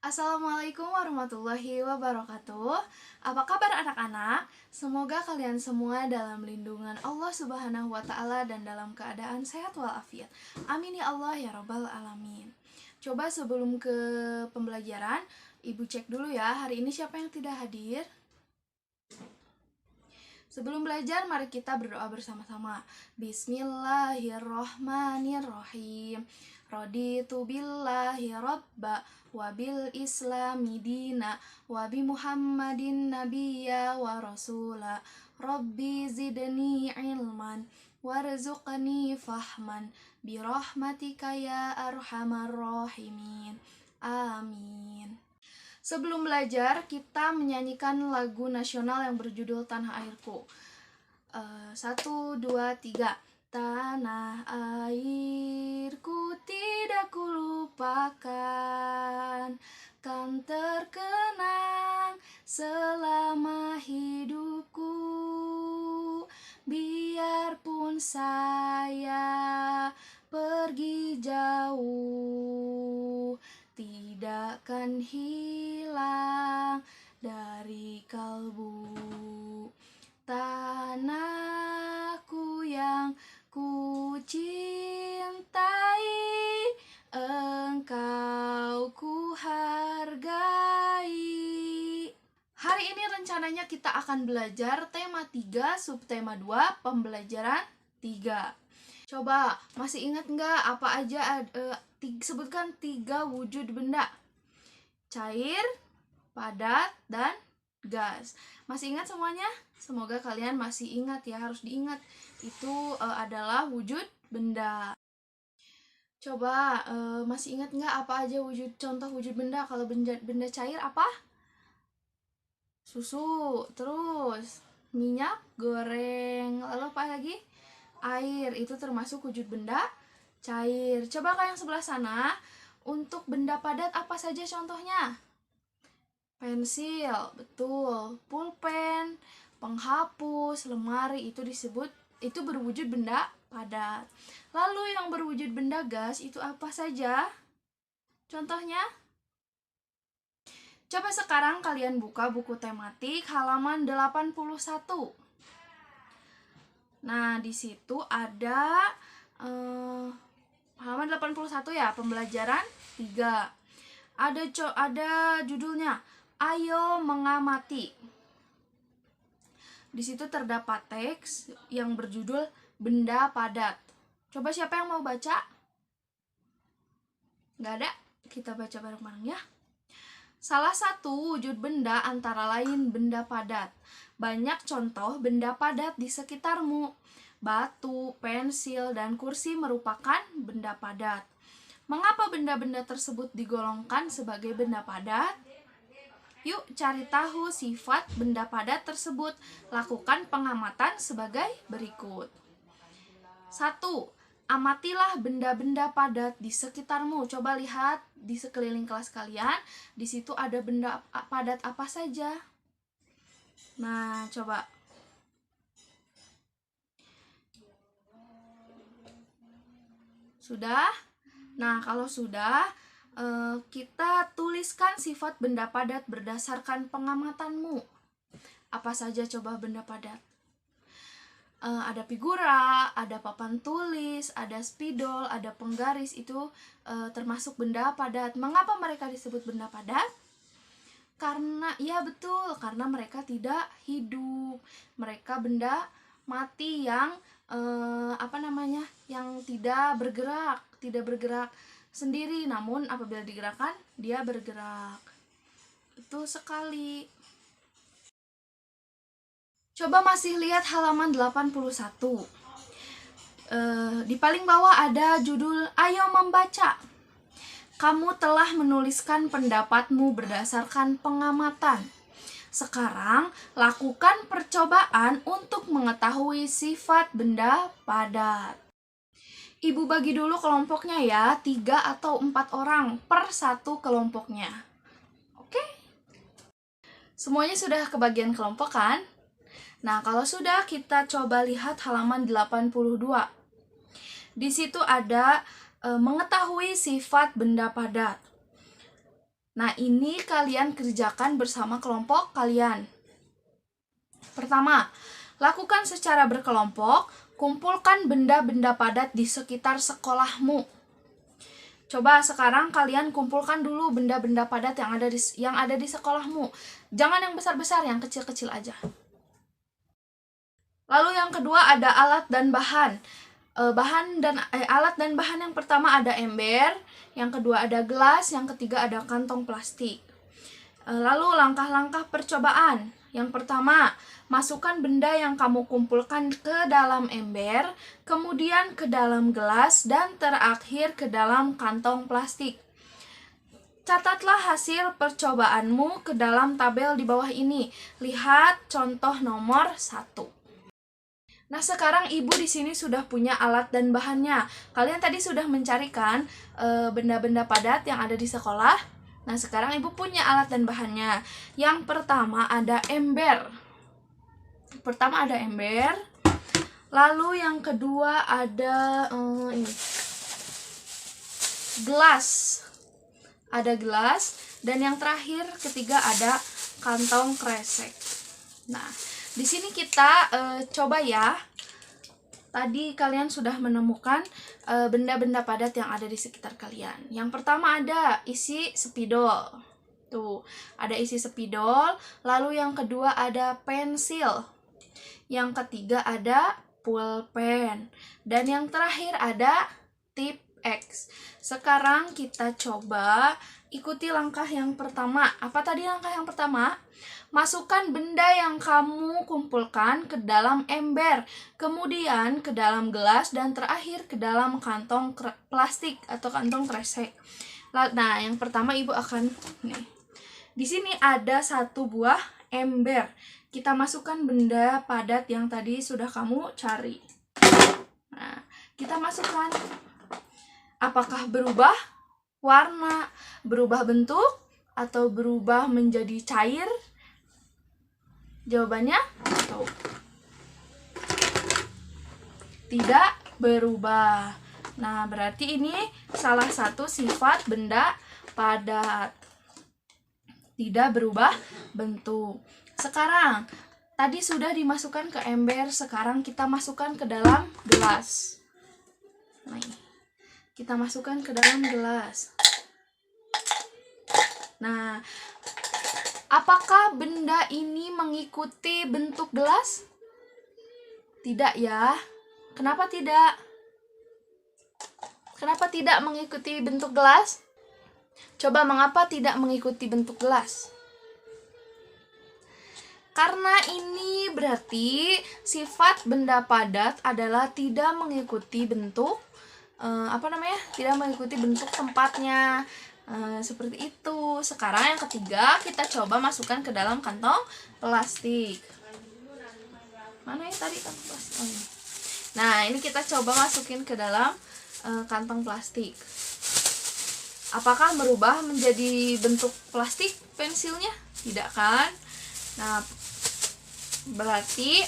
Assalamualaikum warahmatullahi wabarakatuh. Apa kabar anak-anak? Semoga kalian semua dalam lindungan Allah Subhanahu wa Ta'ala dan dalam keadaan sehat walafiat. Amin ya Allah ya Rabbal Alamin. Coba sebelum ke pembelajaran, Ibu cek dulu ya, hari ini siapa yang tidak hadir? Sebelum belajar, mari kita berdoa bersama-sama. Bismillahirrohmanirrohim. Raditu billahi robba, wabil islami dina, wabi muhammadin nabiyya wa rasula. Rabbi zidni ilman, warzuqni fahman, birahmatika ya arhamar rahimin. Amin. Sebelum belajar, kita menyanyikan lagu nasional yang berjudul Tanah Airku. 1, 2, 3. Tanah airku tidak kulupakan, kan terkenang selama hidupku. Biarpun saya pergi jauh, tidak akan hilang dari kalbu. Tanahku yang ku cintai, engkau ku hargai. Hari ini rencananya kita akan belajar tema 3, subtema 2, pembelajaran 3. Coba, masih ingat nggak apa aja? Sebutkan 3 wujud benda: cair, padat, dan gas. Masih ingat semuanya? Semoga kalian masih ingat ya, harus diingat. Itu adalah wujud benda. Coba, masih ingat nggak apa aja contoh wujud benda? Kalau benda cair apa? Susu, terus minyak goreng, lalu apa lagi? Air, itu termasuk wujud benda cair. Coba yang sebelah sana, untuk benda padat apa saja contohnya? Pensil, betul. Pulpen, penghapus, lemari, itu berwujud benda padat. Lalu yang berwujud benda gas itu apa saja? Contohnya? Coba sekarang kalian buka buku tematik halaman 81. Nah, di situ ada halaman 81 ya, pembelajaran 3. Ada judulnya, Ayo Mengamati. Di situ terdapat teks yang berjudul benda padat. Coba siapa yang mau baca? Nggak ada? Kita baca bareng-bareng ya. Salah satu wujud benda antara lain benda padat. Banyak contoh benda padat di sekitarmu. Batu, pensil, dan kursi merupakan benda padat. Mengapa benda-benda tersebut digolongkan sebagai benda padat? Yuk cari tahu sifat benda padat tersebut. Lakukan pengamatan sebagai berikut. 1. Amatilah benda-benda padat di sekitarmu. Coba lihat di sekeliling kelas kalian, di situ ada benda padat apa saja. Nah, coba. Sudah? Nah, kalau sudah, kita tuliskan sifat benda padat berdasarkan pengamatanmu. Apa saja coba benda padat? Ada figura, ada papan tulis, ada spidol, ada penggaris, itu termasuk benda padat. Mengapa mereka disebut benda padat? Karena, ya betul, karena mereka tidak hidup. Mereka benda mati yang yang tidak bergerak sendiri, namun apabila digerakkan dia bergerak. Itu sekali. Coba masih lihat halaman 81. Di paling bawah ada judul Ayo Membaca. Kamu telah menuliskan pendapatmu berdasarkan pengamatan. Sekarang, lakukan percobaan untuk mengetahui sifat benda padat. Ibu bagi dulu kelompoknya ya, 3 atau 4 orang per satu kelompoknya. Oke? Semuanya sudah kebagian kelompok kan? Nah, kalau sudah, kita coba lihat halaman 82. Di situ ada mengetahui sifat benda padat. Nah, ini kalian kerjakan bersama kelompok kalian. Pertama, lakukan secara berkelompok, kumpulkan benda-benda padat di sekitar sekolahmu. Coba sekarang kalian kumpulkan dulu benda-benda padat yang ada di sekolahmu. Jangan yang besar-besar, yang kecil-kecil aja. Lalu yang kedua ada alat dan bahan. Alat dan bahan yang pertama ada ember, yang kedua ada gelas, yang ketiga ada kantong plastik. Lalu langkah-langkah percobaan. Yang pertama, masukkan benda yang kamu kumpulkan ke dalam ember, kemudian ke dalam gelas, dan terakhir ke dalam kantong plastik. Catatlah hasil percobaanmu ke dalam tabel di bawah ini. Lihat contoh nomor 1. Nah, sekarang Ibu di sini sudah punya alat dan bahannya. Kalian tadi sudah mencarikan benda-benda padat yang ada di sekolah. Nah, sekarang Ibu punya alat dan bahannya. Yang pertama ada ember. Lalu yang kedua ada gelas. Ada gelas. Dan yang terakhir, ketiga ada kantong kresek. Nah, di sini kita coba ya. Tadi kalian sudah menemukan benda-benda padat yang ada di sekitar kalian. Yang pertama ada isi spidol. Tuh, ada isi spidol. Lalu yang kedua ada pensil. Yang ketiga ada pulpen. Dan yang terakhir ada tip X. Sekarang kita coba ikuti langkah yang pertama. Apa tadi langkah yang pertama? Masukkan benda yang kamu kumpulkan ke dalam ember, kemudian ke dalam gelas, dan terakhir ke dalam kantong plastik atau kantong kresek. Nah, yang pertama Ibu akan di sini ada satu buah ember. Kita masukkan benda padat yang tadi sudah kamu cari. Nah, kita masukkan. Apakah berubah warna, berubah bentuk, atau berubah menjadi cair? Jawabannya tidak berubah. Nah, berarti ini salah satu sifat benda padat. Tidak berubah bentuk. Sekarang, tadi sudah dimasukkan ke ember, sekarang kita masukkan ke dalam gelas. Nah, kita masukkan ke dalam gelas. Nah, apakah benda ini mengikuti bentuk gelas? Tidak ya. Kenapa tidak? Kenapa tidak mengikuti bentuk gelas? Coba mengapa tidak mengikuti bentuk gelas? Karena ini berarti sifat benda padat adalah tidak mengikuti bentuk tidak mengikuti bentuk tempatnya. Seperti itu. Sekarang yang ketiga, kita coba masukkan ke dalam kantong plastik. Mana ya tadi kantong plastik? Oh, ini. Nah, ini kita coba masukin ke dalam kantong plastik. Apakah berubah menjadi bentuk plastik pensilnya? Tidak kan? Nah, berarti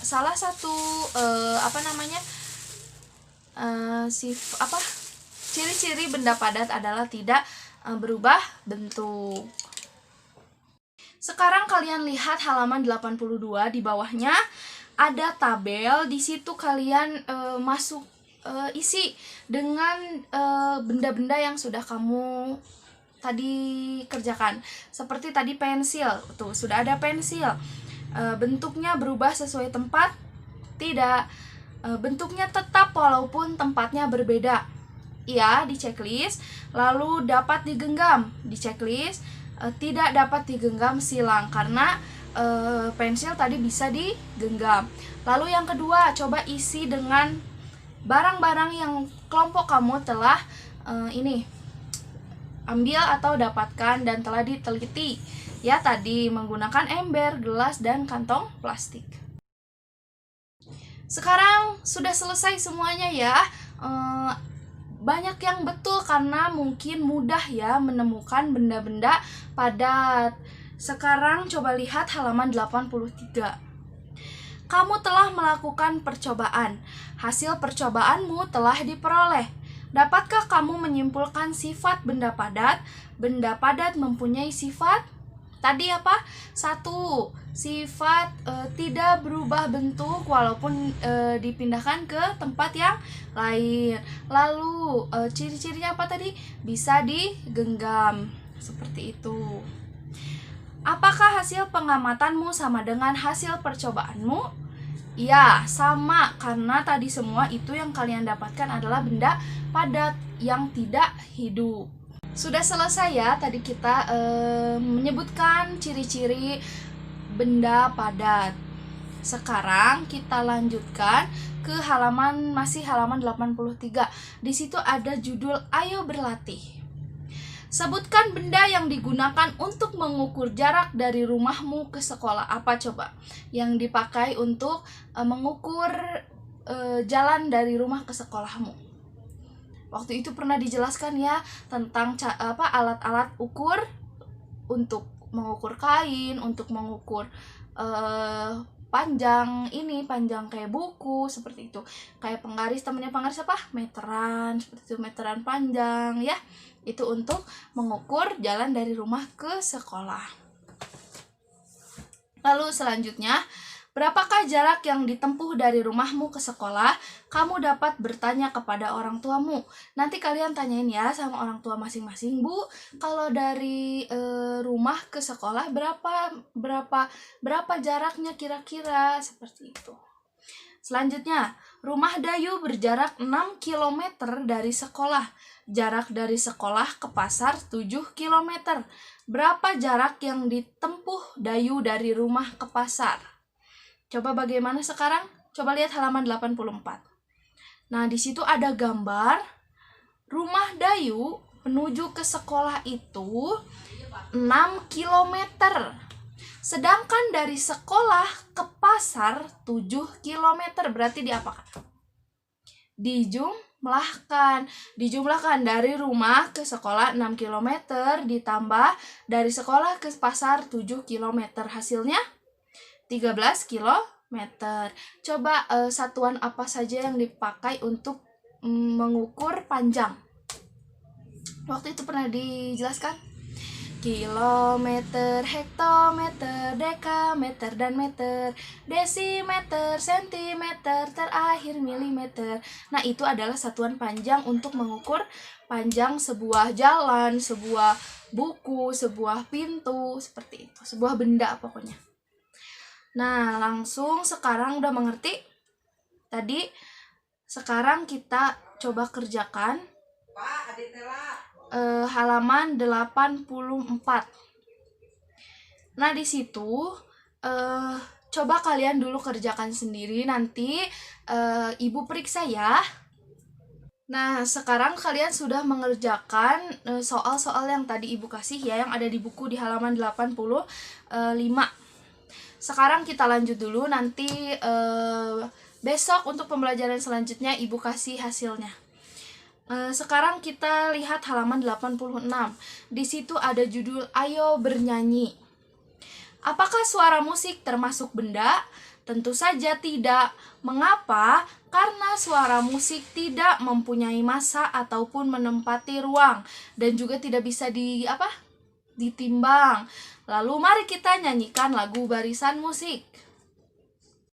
salah satu ciri-ciri benda padat adalah tidak berubah bentuk. Sekarang kalian lihat halaman 82, di bawahnya ada tabel. Di situ kalian isi dengan benda-benda yang sudah kamu tadi kerjakan. Seperti tadi pensil. Tuh, sudah ada pensil. Bentuknya berubah sesuai tempat? Tidak. Bentuknya tetap walaupun tempatnya berbeda. Iya, di checklist. Lalu dapat digenggam, di checklist. Tidak dapat digenggam, silang, karena pensil tadi bisa digenggam. Lalu yang kedua, coba isi dengan barang-barang yang kelompok kamu telah ambil atau dapatkan dan telah diteliti. Ya, tadi menggunakan ember, gelas, dan kantong plastik. Sekarang sudah selesai semuanya ya. Banyak yang betul karena mungkin mudah ya menemukan benda-benda padat. Sekarang coba lihat halaman 83. Kamu telah melakukan percobaan. Hasil percobaanmu telah diperoleh. Dapatkah kamu menyimpulkan sifat benda padat? Benda padat mempunyai sifat tadi apa? 1. Sifat tidak berubah bentuk walaupun dipindahkan ke tempat yang lain. Lalu ciri-cirinya apa tadi? Bisa digenggam. Seperti itu. Apakah hasil pengamatanmu sama dengan hasil percobaanmu? Ya, sama, karena tadi semua itu yang kalian dapatkan adalah benda padat yang tidak hidup. Sudah selesai ya, tadi kita menyebutkan ciri-ciri benda padat. Sekarang kita lanjutkan ke halaman 83. Di situ ada judul Ayo Berlatih. Sebutkan benda yang digunakan untuk mengukur jarak dari rumahmu ke sekolah. Apa coba yang dipakai untuk mengukur jalan dari rumah ke sekolahmu? Waktu itu pernah dijelaskan ya tentang alat-alat ukur untuk mengukur kain, untuk mengukur panjang kayak buku, seperti itu. Kayak penggaris, temennya penggaris apa? Meteran, seperti itu, meteran panjang ya. Itu untuk mengukur jalan dari rumah ke sekolah. Lalu selanjutnya, berapakah jarak yang ditempuh dari rumahmu ke sekolah? Kamu dapat bertanya kepada orang tuamu. Nanti kalian tanyain ya sama orang tua masing-masing, Bu, kalau dari rumah ke sekolah berapa jaraknya kira-kira, seperti itu. Selanjutnya, rumah Dayu berjarak 6 km dari sekolah. Jarak dari sekolah ke pasar 7 km. Berapa jarak yang ditempuh Dayu dari rumah ke pasar? Coba bagaimana sekarang? Coba lihat halaman 84. Nah, di situ ada gambar rumah Dayu menuju ke sekolah itu 6 km. Sedangkan dari sekolah ke pasar 7 km. Berarti diapakan? Dijumlahkan dari rumah ke sekolah 6 km ditambah dari sekolah ke pasar 7 km. Hasilnya 13 km. Coba satuan apa saja yang dipakai untuk mengukur panjang? Waktu itu pernah dijelaskan? Kilometer, hektometer, dekameter, dan meter, desimeter, sentimeter, terakhir milimeter. Nah, itu adalah satuan panjang untuk mengukur panjang sebuah jalan, sebuah buku, sebuah pintu, seperti itu. Sebuah benda pokoknya. Nah, langsung sekarang udah mengerti? Tadi, sekarang kita coba kerjakan halaman 84. Nah, di situ coba kalian dulu kerjakan sendiri, nanti Ibu periksa ya. Nah, sekarang kalian sudah mengerjakan soal-soal yang tadi Ibu kasih ya, yang ada di buku di halaman 85. Sekarang kita lanjut dulu, nanti besok untuk pembelajaran selanjutnya Ibu kasih hasilnya. Sekarang kita lihat halaman 86. Di situ ada judul Ayo Bernyanyi. Apakah suara musik termasuk benda? Tentu saja tidak. Mengapa? Karena suara musik tidak mempunyai massa ataupun menempati ruang dan juga tidak bisa ditimbang. Lalu mari kita nyanyikan lagu barisan musik.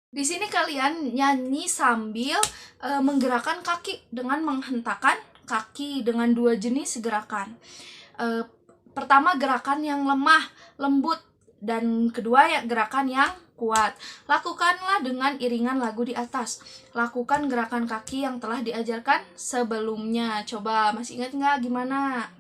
Di sini kalian nyanyi sambil menggerakkan kaki dengan menghentakkan kaki dengan 2 jenis gerakan. Pertama gerakan yang lemah, lembut, dan kedua gerakan yang kuat. Lakukanlah dengan iringan lagu di atas. Lakukan gerakan kaki yang telah diajarkan sebelumnya. Coba masih ingat nggak gimana?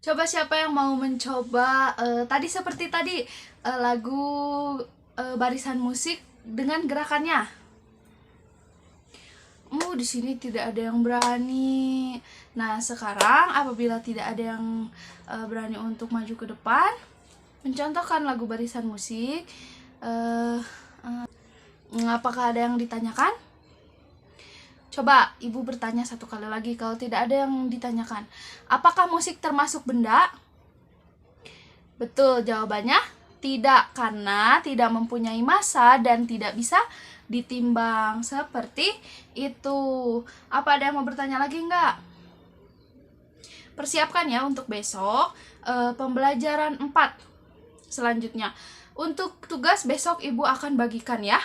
Coba siapa yang mau mencoba tadi seperti tadi lagu barisan musik dengan gerakannya? Di sini tidak ada yang berani. Nah, sekarang apabila tidak ada yang berani untuk maju ke depan, mencontohkan lagu barisan musik, apakah ada yang ditanyakan? Coba ibu bertanya satu kali lagi kalau tidak ada yang ditanyakan. Apakah musik termasuk benda? Betul, jawabannya tidak, karena tidak mempunyai massa dan tidak bisa ditimbang. Seperti itu. Apa ada yang mau bertanya lagi enggak? Persiapkan ya untuk besok pembelajaran 4 selanjutnya. Untuk tugas besok ibu akan bagikan ya.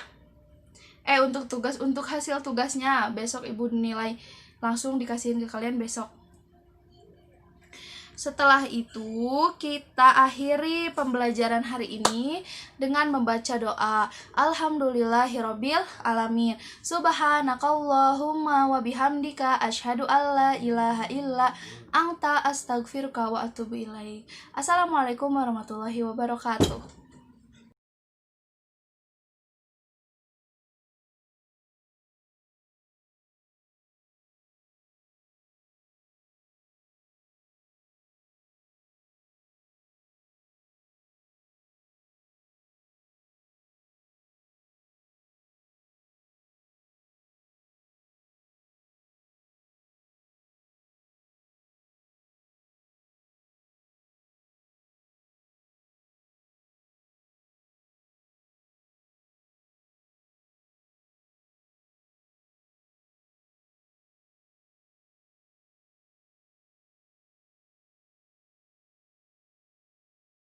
Untuk hasil tugasnya besok ibu nilai langsung dikasihin ke kalian besok. Setelah itu kita akhiri pembelajaran hari ini dengan membaca doa. Alhamdulillahirabbil alamin. Subhanakallahumma wa bihamdika asyhadu alla ilaha illa anta astaghfiruka wa atubu ilaik. Assalamualaikum warahmatullahi wabarakatuh.